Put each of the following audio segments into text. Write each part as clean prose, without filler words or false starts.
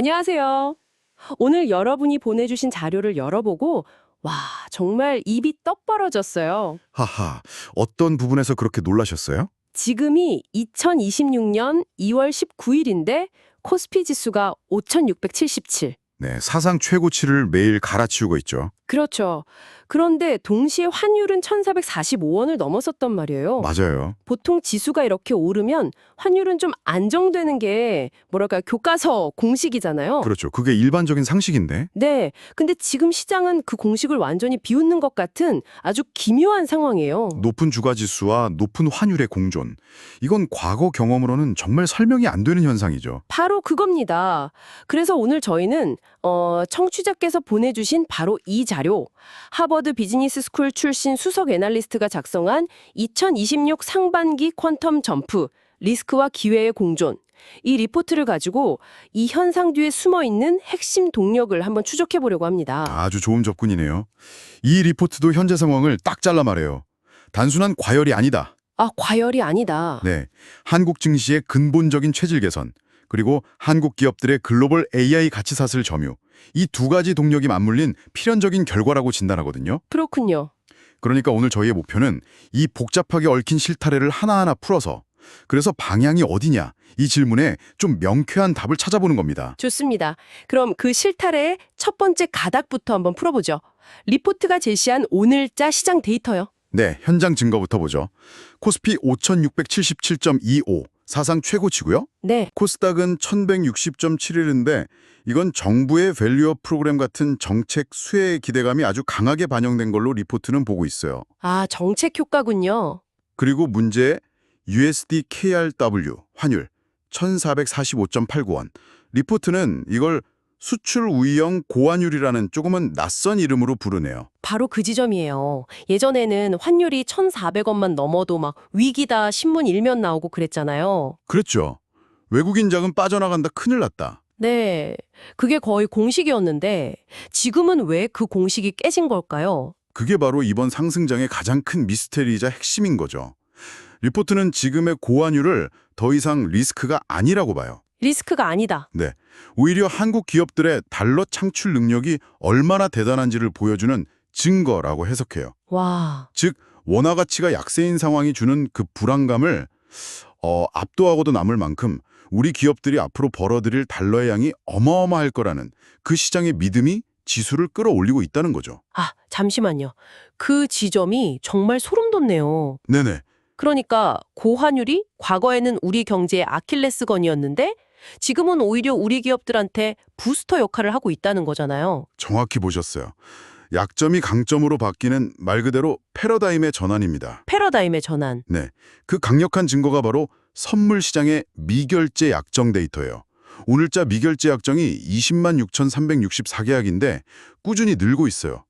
안녕하세요. 오늘 여러분이 보내주신 자료를 열어보고, 와, 정말 입이 떡 벌어졌어요. 하하, 어떤 부분에서 그렇게 놀라셨어요? 지금이 2026년 2월 19일인데, 코스피 지수가 5,677. 네, 사상 최고치를 매일 갈아치우고 있죠. 그렇죠. 그런데 동시에 환율은 1,445원을 넘어섰단 말이에요. 맞아요. 보통 지수가 이렇게 오르면 환율은 좀 안정되는 게 뭐랄까 교과서 공식이잖아요. 그렇죠. 그게 일반적인 상식인데. 네. 근데 지금 시장은 그 공식을 완전히 비웃는 것 같은 아주 기묘한 상황이에요. 높은 주가지수와 높은 환율의 공존. 이건 과거 경험으로는 정말 설명이 안 되는 현상이죠. 바로 그겁니다. 그래서 오늘 저희는 청취자께서 보내주신 바로 이 자료, 하버드 비즈니스 스쿨 출신 수석 애널리스트가 작성한 2026 상반기 퀀텀 점프, 리스크와 기회의 공존, 이 리포트를 가지고 이 현상 뒤에 숨어있는 핵심 동력을 한번 추적해 보려고 합니다. 아주 좋은 접근이네요. 이 리포트도 현재 상황을 딱 잘라 말해요. 단순한 과열이 아니다. 아, 과열이 아니다. 네, 한국 증시의 근본적인 체질 개선, 그리고 한국 기업들의 글로벌 AI 가치사슬 점유, 이 두 가지 동력이 맞물린 필연적인 결과라고 진단하거든요. 그렇군요. 그러니까 오늘 저희의 목표는 이 복잡하게 얽힌 실타래를 하나하나 풀어서 그래서 방향이 어디냐 이 질문에 좀 명쾌한 답을 찾아보는 겁니다. 좋습니다. 그럼 그 실타래의 첫 번째 가닥부터 한번 풀어보죠. 리포트가 제시한 오늘자 시장 데이터요. 네, 현장 증거부터 보죠. 코스피 5677.25 사상 최고치고요. 네. 코스닥은 1160.71인데 이건 정부의 밸류업 프로그램 같은 정책 수혜의 기대감이 아주 강하게 반영된 걸로 리포트는 보고 있어요. 아, 정책 효과군요. 그리고 문제 USD KRW 환율 1445.89원. 리포트는 이걸 수출 우위형 고환율이라는 조금은 낯선 이름으로 부르네요. 바로 그 지점이에요. 예전에는 환율이 1,400원만 넘어도 막 위기다 신문 일면 나오고 그랬잖아요. 그렇죠. 외국인 자금 빠져나간다 큰일 났다. 네. 그게 거의 공식이었는데 지금은 왜 그 공식이 깨진 걸까요? 그게 바로 이번 상승장의 가장 큰 미스테리이자 핵심인 거죠. 리포트는 지금의 고환율을 더 이상 리스크가 아니라고 봐요. 리스크가 아니다. 네, 오히려 한국 기업들의 달러 창출 능력이 얼마나 대단한지를 보여주는 증거라고 해석해요. 와. 즉, 원화 가치가 약세인 상황이 주는 그 불안감을 압도하고도 남을 만큼 우리 기업들이 앞으로 벌어들일 달러의 양이 어마어마할 거라는 그 시장의 믿음이 지수를 끌어올리고 있다는 거죠. 아, 잠시만요. 그 지점이 정말 소름 돋네요. 네네, 그러니까 고환율이 과거에는 우리 경제의 아킬레스건이었는데 지금은 오히려 우리 기업들한테 부스터 역할을 하고 있다는 거잖아요. 정확히 보셨어요. 약점이 강점으로 바뀌는 말 그대로 패러다임의 전환입니다. 패러다임의 전환. 네, 그 강력한 증거가 바로 선물 시장의 미결제 약정 데이터예요. 오늘자 미결제 약정이 20만 6,364계약인데 꾸준히 늘고 있어요.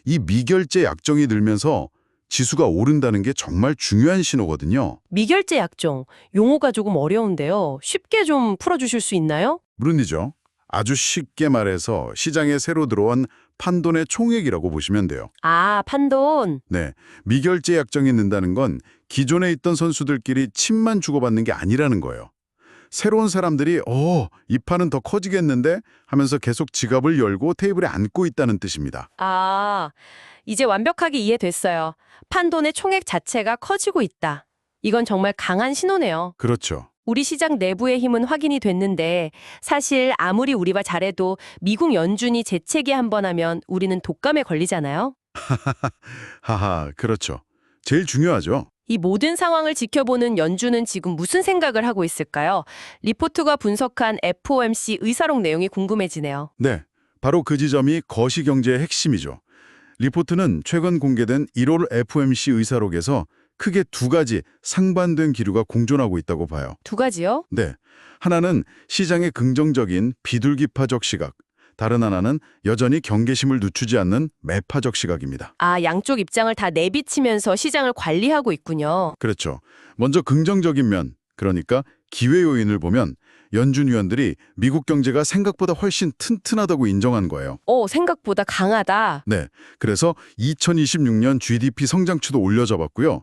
이 미결제 약정이 늘면서 지수가 오른다는 게 정말 중요한 신호거든요. 미결제 약정. 용어가 조금 어려운데요. 쉽게 좀 풀어주실 수 있나요? 물론이죠. 아주 쉽게 말해서 시장에 새로 들어온 판돈의 총액이라고 보시면 돼요. 아, 판돈. 네, 미결제 약정이 는다는 건 기존에 있던 선수들끼리 침만 주고받는 게 아니라는 거예요. 새로운 사람들이 이 판은 더 커지겠는데 하면서 계속 지갑을 열고 테이블에 앉고 있다는 뜻입니다. 아, 이제 완벽하게 이해됐어요. 판돈의 총액 자체가 커지고 있다. 이건 정말 강한 신호네요. 그렇죠. 우리 시장 내부의 힘은 확인이 됐는데 사실 아무리 우리가 잘해도 미국 연준이 재채기 한 번 하면 우리는 독감에 걸리잖아요. 하하, 그렇죠. 제일 중요하죠. 이 모든 상황을 지켜보는 연준은 지금 무슨 생각을 하고 있을까요? 리포트가 분석한 FOMC 의사록 내용이 궁금해지네요. 네, 바로 그 지점이 거시경제의 핵심이죠. 리포트는 최근 공개된 1월 FOMC 의사록에서 크게 두 가지 상반된 기류가 공존하고 있다고 봐요. 두 가지요? 네, 하나는 시장의 긍정적인 비둘기파적 시각, 다른 하나는 여전히 경계심을 늦추지 않는 매파적 시각입니다. 아, 양쪽 입장을 다 내비치면서 시장을 관리하고 있군요. 그렇죠. 먼저 긍정적인 면, 그러니까 기회 요인을 보면 연준 위원들이 미국 경제가 생각보다 훨씬 튼튼하다고 인정한 거예요. 생각보다 강하다. 네, 그래서 2026년 GDP 성장추도 올려잡았고요.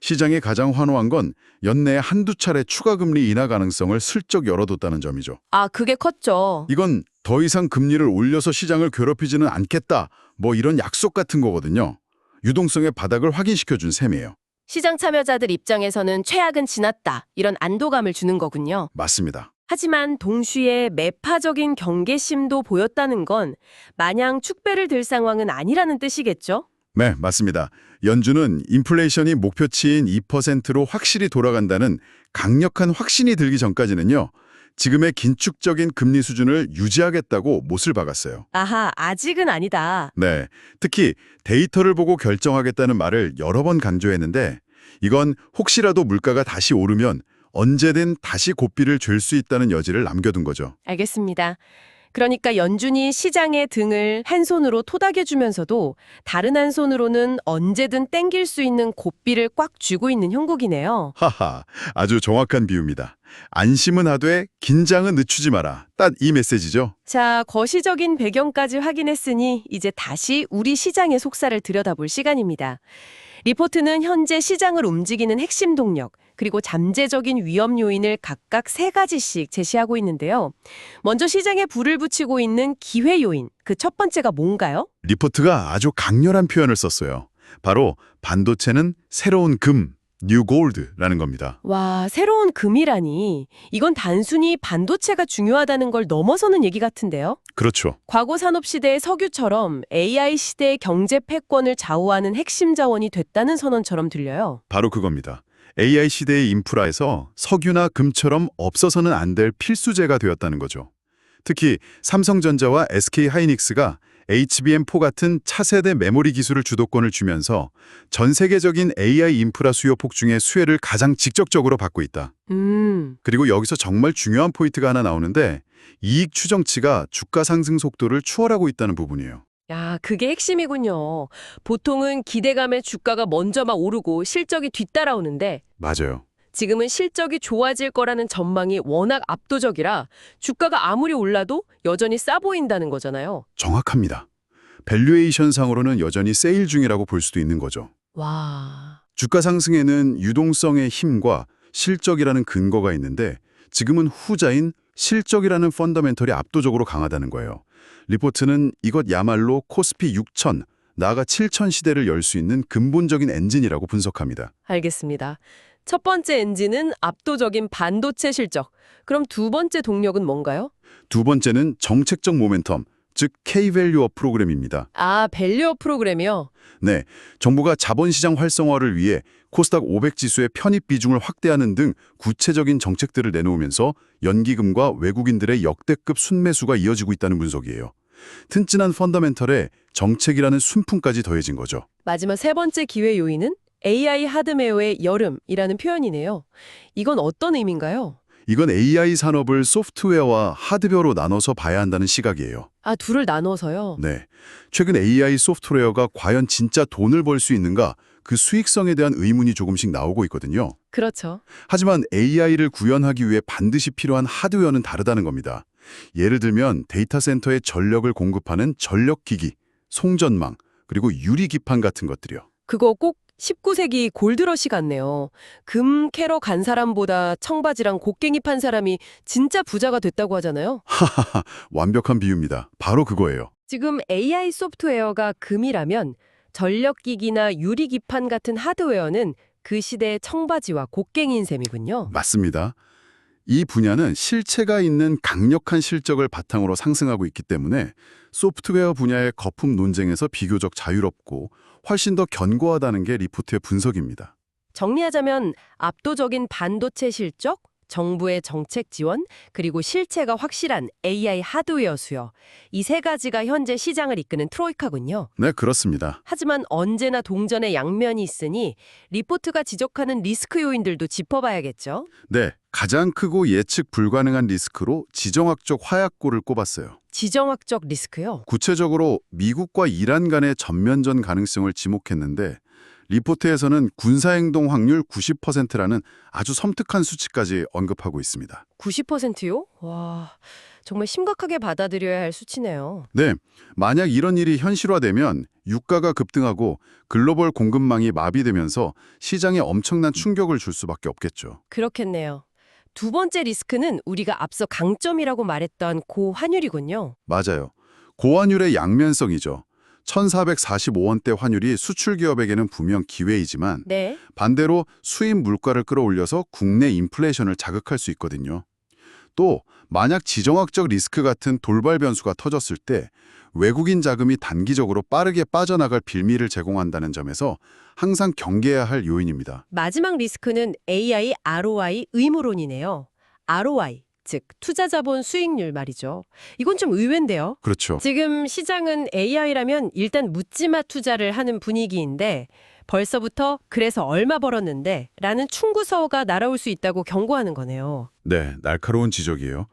시장이 가장 환호한 건 연내에 한두 차례 추가 금리 인하 가능성을 슬쩍 열어뒀다는 점이죠. 아, 그게 컸죠. 이건 더 이상 금리를 올려서 시장을 괴롭히지는 않겠다, 뭐 이런 약속 같은 거거든요. 유동성의 바닥을 확인시켜준 셈이에요. 시장 참여자들 입장에서는 최악은 지났다, 이런 안도감을 주는 거군요. 맞습니다. 하지만 동시에 매파적인 경계심도 보였다는 건 마냥 축배를 들 상황은 아니라는 뜻이겠죠? 네, 맞습니다. 연준은 인플레이션이 목표치인 2%로 확실히 돌아간다는 강력한 확신이 들기 전까지는요, 지금의 긴축적인 금리 수준을 유지하겠다고 못을 박았어요. 아하, 아직은 아니다. 네, 특히 데이터를 보고 결정하겠다는 말을 여러 번 강조했는데 이건 혹시라도 물가가 다시 오르면 언제든 다시 고삐를 쥘 수 있다는 여지를 남겨둔 거죠. 알겠습니다. 그러니까 연준이 시장의 등을 한 손으로 토닥여주면서도 다른 한 손으로는 언제든 땡길 수 있는 고삐를 꽉 쥐고 있는 형국이네요. 하하, 아주 정확한 비유입니다. 안심은 하되 긴장은 늦추지 마라. 딱 이 메시지죠. 자, 거시적인 배경까지 확인했으니 이제 다시 우리 시장의 속살을 들여다볼 시간입니다. 리포트는 현재 시장을 움직이는 핵심 동력, 그리고 잠재적인 위험 요인을 각각 3가지씩 제시하고 있는데요. 먼저 시장에 불을 붙이고 있는 기회 요인, 그 첫 번째가 뭔가요? 리포트가 아주 강렬한 표현을 썼어요. 바로 반도체는 새로운 금, 뉴 골드라는 겁니다. 와, 새로운 금이라니. 이건 단순히 반도체가 중요하다는 걸 넘어서는 얘기 같은데요. 그렇죠. 과거 산업시대의 석유처럼 AI 시대의 경제 패권을 좌우하는 핵심 자원이 됐다는 선언처럼 들려요. 바로 그겁니다. AI 시대의 인프라에서 석유나 금처럼 없어서는 안 될 필수제가 되었다는 거죠. 특히 삼성전자와 SK하이닉스가 HBM4 같은 차세대 메모리 기술을 주도권을 주면서 전 세계적인 AI 인프라 수요 폭증의 수혜를 가장 직접적으로 받고 있다. 그리고 여기서 정말 중요한 포인트가 하나 나오는데 이익 추정치가 주가 상승 속도를 추월하고 있다는 부분이에요. 야, 그게 핵심이군요. 보통은 기대감에 주가가 먼저 막 오르고 실적이 뒤따라오는데 맞아요. 지금은 실적이 좋아질 거라는 전망이 워낙 압도적이라 주가가 아무리 올라도 여전히 싸 보인다는 거잖아요. 정확합니다. 밸류에이션 상으로는 여전히 세일 중이라고 볼 수도 있는 거죠. 와, 주가 상승에는 유동성의 힘과 실적이라는 근거가 있는데 지금은 후자인 실적이라는 펀더멘털이 압도적으로 강하다는 거예요. 리포트는 이것야말로 코스피 6천, 나아가 7천 시대를 열 수 있는 근본적인 엔진이라고 분석합니다. 알겠습니다. 첫 번째 엔진은 압도적인 반도체 실적. 그럼 두 번째 동력은 뭔가요? 두 번째는 정책적 모멘텀, 즉 K-밸류업 프로그램입니다. 아, 밸류업 프로그램이요? 네, 정부가 자본시장 활성화를 위해 코스닥 500 지수의 편입 비중을 확대하는 등 구체적인 정책들을 내놓으면서 연기금과 외국인들의 역대급 순매수가 이어지고 있다는 분석이에요. 튼튼한 펀더멘털에 정책이라는 순풍까지 더해진 거죠. 마지막 세 번째 기회 요인은 AI 하드웨어의 여름이라는 표현이네요. 이건 어떤 의미인가요? 이건 AI 산업을 소프트웨어와 하드웨어로 나눠서 봐야 한다는 시각이에요. 아, 둘을 나눠서요? 네, 최근 AI 소프트웨어가 과연 진짜 돈을 벌 수 있는가 그 수익성에 대한 의문이 조금씩 나오고 있거든요. 그렇죠. 하지만 AI를 구현하기 위해 반드시 필요한 하드웨어는 다르다는 겁니다. 예를 들면 데이터 센터에 전력을 공급하는 전력기기, 송전망, 그리고 유리기판 같은 것들이요. 그거 꼭 19세기 골드러시 같네요. 금 캐러 간 사람보다 청바지랑 곡괭이 판 사람이 진짜 부자가 됐다고 하잖아요. 하하하, 완벽한 비유입니다. 바로 그거예요. 지금 AI 소프트웨어가 금이라면 전력기기나 유리기판 같은 하드웨어는 그 시대의 청바지와 곡괭이인 셈이군요. 맞습니다. 이 분야는 실체가 있는 강력한 실적을 바탕으로 상승하고 있기 때문에 소프트웨어 분야의 거품 논쟁에서 비교적 자유롭고 훨씬 더 견고하다는 게 리포트의 분석입니다. 정리하자면 압도적인 반도체 실적, 정부의 정책 지원, 그리고 실체가 확실한 AI 하드웨어 수요. 이 세 가지가 현재 시장을 이끄는 트로이카군요. 네, 그렇습니다. 하지만 언제나 동전의 양면이 있으니 리포트가 지적하는 리스크 요인들도 짚어봐야겠죠. 네, 가장 크고 예측 불가능한 리스크로 지정학적 화약고를 꼽았어요. 지정학적 리스크요? 구체적으로 미국과 이란 간의 전면전 가능성을 지목했는데 리포트에서는 군사행동 확률 90%라는 아주 섬뜩한 수치까지 언급하고 있습니다. 90%요? 와, 정말 심각하게 받아들여야 할 수치네요. 네, 만약 이런 일이 현실화되면 유가가 급등하고 글로벌 공급망이 마비되면서 시장에 엄청난 충격을 줄 수밖에 없겠죠. 그렇겠네요. 두 번째 리스크는 우리가 앞서 강점이라고 말했던 고환율이군요. 맞아요. 고환율의 양면성이죠. 1,445원대 환율이 수출 기업에게는 분명 기회이지만 네. 반대로 수입 물가를 끌어올려서 국내 인플레이션을 자극할 수 있거든요. 또 만약 지정학적 리스크 같은 돌발 변수가 터졌을 때 외국인 자금이 단기적으로 빠르게 빠져나갈 빌미를 제공한다는 점에서 항상 경계해야 할 요인입니다. 마지막 리스크는 AI ROI 의무론이네요. ROI, 즉 투자 자본 수익률 말이죠. 이건 좀 의외인데요. 그렇죠. 지금 시장은 AI라면 일단 묻지마 투자를 하는 분위기인데 벌써부터 그래서 얼마 벌었는데 라는 충고서가 날아올 수 있다고 경고하는 거네요. 네, 날카로운 지적이에요.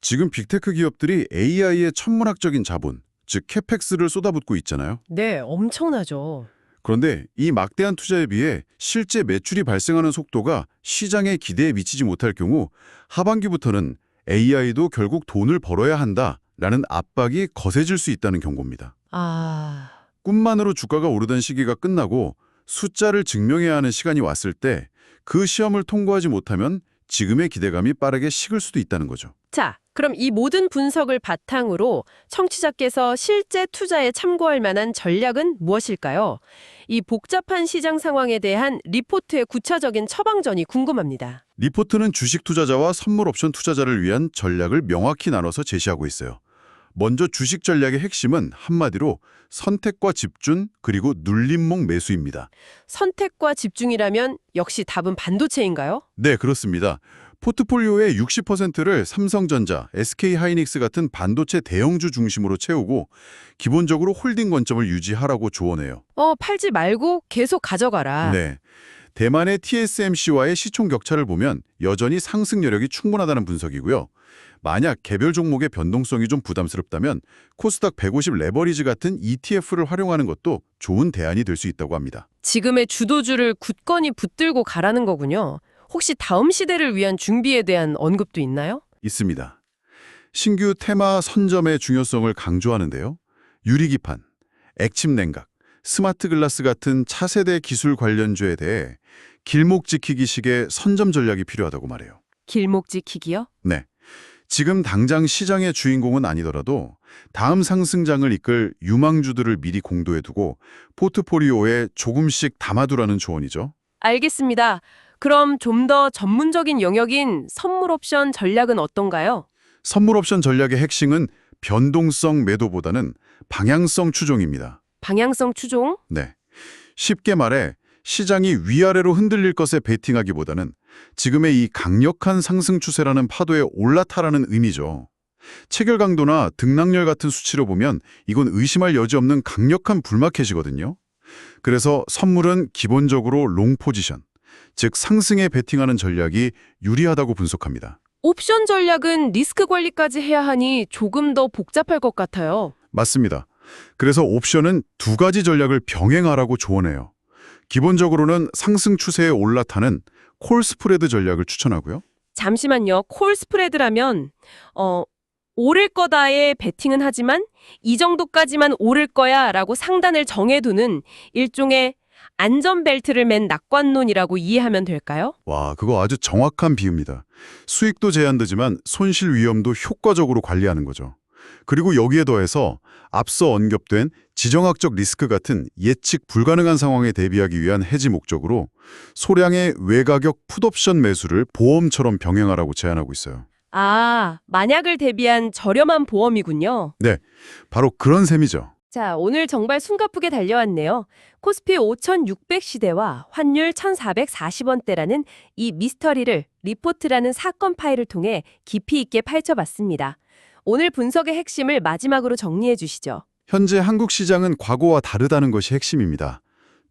지금 빅테크 기업들이 AI의 천문학적인 자본, 즉 캐펙스를 쏟아붓고 있잖아요. 네, 엄청나죠. 그런데 이 막대한 투자에 비해 실제 매출이 발생하는 속도가 시장의 기대에 미치지 못할 경우 하반기부터는 AI도 결국 돈을 벌어야 한다라는 압박이 거세질 수 있다는 경고입니다. 아, 꿈만으로 주가가 오르던 시기가 끝나고 숫자를 증명해야 하는 시간이 왔을 때 그 시험을 통과하지 못하면 지금의 기대감이 빠르게 식을 수도 있다는 거죠. 자, 그럼 이 모든 분석을 바탕으로 청취자께서 실제 투자에 참고할 만한 전략은 무엇일까요? 이 복잡한 시장 상황에 대한 리포트의 구체적인 처방전이 궁금합니다. 리포트는 주식 투자자와 선물 옵션 투자자를 위한 전략을 명확히 나눠서 제시하고 있어요. 먼저 주식 전략의 핵심은 한마디로 선택과 집중 그리고 눌림목 매수입니다. 선택과 집중이라면 역시 답은 반도체인가요? 네, 그렇습니다. 포트폴리오의 60%를 삼성전자, SK하이닉스 같은 반도체 대형주 중심으로 채우고 기본적으로 홀딩 관점을 유지하라고 조언해요. 팔지 말고 계속 가져가라. 네. 대만의 TSMC와의 시총 격차를 보면 여전히 상승 여력이 충분하다는 분석이고요. 만약 개별 종목의 변동성이 좀 부담스럽다면 코스닥 150 레버리지 같은 ETF를 활용하는 것도 좋은 대안이 될 수 있다고 합니다. 지금의 주도주를 굳건히 붙들고 가라는 거군요. 혹시 다음 시대를 위한 준비에 대한 언급도 있나요? 있습니다. 신규 테마 선점의 중요성을 강조하는데요. 유리기판, 액침 냉각, 스마트 글라스 같은 차세대 기술 관련주에 대해 길목 지키기식의 선점 전략이 필요하다고 말해요. 길목 지키기요? 네. 지금 당장 시장의 주인공은 아니더라도 다음 상승장을 이끌 유망주들을 미리 공도해 두고 포트폴리오에 조금씩 담아두라는 조언이죠. 알겠습니다. 그럼 좀 더 전문적인 영역인 선물 옵션 전략은 어떤가요? 선물 옵션 전략의 핵심은 변동성 매도보다는 방향성 추종입니다. 방향성 추종? 네. 쉽게 말해 시장이 위아래로 흔들릴 것에 베팅하기보다는 지금의 이 강력한 상승 추세라는 파도에 올라타라는 의미죠. 체결 강도나 등락률 같은 수치로 보면 이건 의심할 여지 없는 강력한 불마켓이거든요. 그래서 선물은 기본적으로 롱 포지션, 즉 상승에 베팅하는 전략이 유리하다고 분석합니다. 옵션 전략은 리스크 관리까지 해야 하니 조금 더 복잡할 것 같아요. 맞습니다. 그래서 옵션은 두 가지 전략을 병행하라고 조언해요. 기본적으로는 상승 추세에 올라타는 콜 스프레드 전략을 추천하고요. 잠시만요. 콜 스프레드라면 오를 거다에 베팅은 하지만 이 정도까지만 오를 거야 라고 상단을 정해두는 일종의 안전벨트를 맨 낙관론이라고 이해하면 될까요? 와, 그거 아주 정확한 비유입니다. 수익도 제한되지만 손실 위험도 효과적으로 관리하는 거죠. 그리고 여기에 더해서 앞서 언급된 지정학적 리스크 같은 예측 불가능한 상황에 대비하기 위한 해지 목적으로 소량의 외가격 풋옵션 매수를 보험처럼 병행하라고 제안하고 있어요. 아, 만약을 대비한 저렴한 보험이군요. 네, 바로 그런 셈이죠. 자, 오늘 정말 숨가쁘게 달려왔네요. 코스피 5,600시대와 환율 1,440원대라는 이 미스터리를 리포트라는 사건 파일을 통해 깊이 있게 파헤쳐봤습니다. 오늘 분석의 핵심을 마지막으로 정리해 주시죠. 현재 한국 시장은 과거와 다르다는 것이 핵심입니다.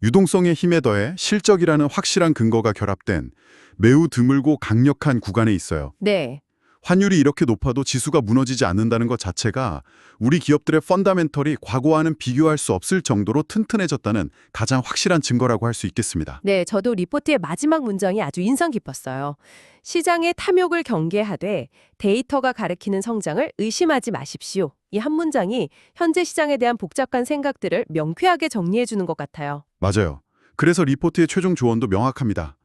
유동성의 힘에 더해 실적이라는 확실한 근거가 결합된 매우 드물고 강력한 구간에 있어요. 네. 환율이 이렇게 높아도 지수가 무너지지 않는다는 것 자체가 우리 기업들의 펀다멘털이 과거와는 비교할 수 없을 정도로 튼튼해졌다는 가장 확실한 증거라고 할 수 있겠습니다. 네, 저도 리포트의 마지막 문장이 아주 인상 깊었어요. 시장의 탐욕을 경계하되 데이터가 가리키는 성장을 의심하지 마십시오. 이 한 문장이 현재 시장에 대한 복잡한 생각들을 명쾌하게 정리해 주는 것 같아요. 맞아요. 그래서 리포트의 최종 조언도 명확합니다.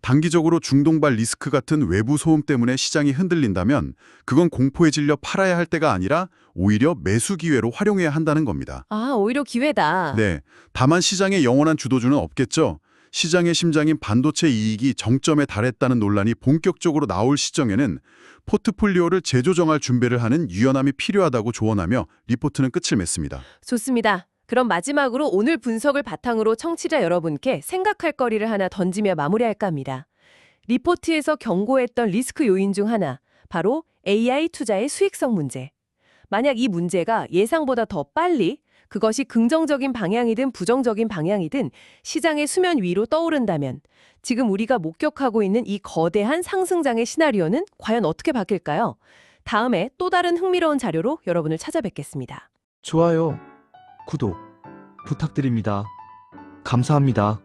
단기적으로 중동발 리스크 같은 외부 소음 때문에 시장이 흔들린다면 그건 공포에 질려 팔아야 할 때가 아니라 오히려 매수 기회로 활용해야 한다는 겁니다. 아, 오히려 기회다. 네, 다만 시장의 영원한 주도주는 없겠죠. 시장의 심장인 반도체 이익이 정점에 달했다는 논란이 본격적으로 나올 시점에는 포트폴리오를 재조정할 준비를 하는 유연함이 필요하다고 조언하며 리포트는 끝을 맺습니다. 좋습니다. 그럼 마지막으로 오늘 분석을 바탕으로 청취자 여러분께 생각할 거리를 하나 던지며 마무리할까 합니다. 리포트에서 경고했던 리스크 요인 중 하나, 바로 AI 투자의 수익성 문제. 만약 이 문제가 예상보다 더 빨리, 그것이 긍정적인 방향이든 부정적인 방향이든 시장의 수면 위로 떠오른다면 지금 우리가 목격하고 있는 이 거대한 상승장의 시나리오는 과연 어떻게 바뀔까요? 다음에 또 다른 흥미로운 자료로 여러분을 찾아뵙겠습니다. 좋아요, 구독 부탁드립니다. 감사합니다.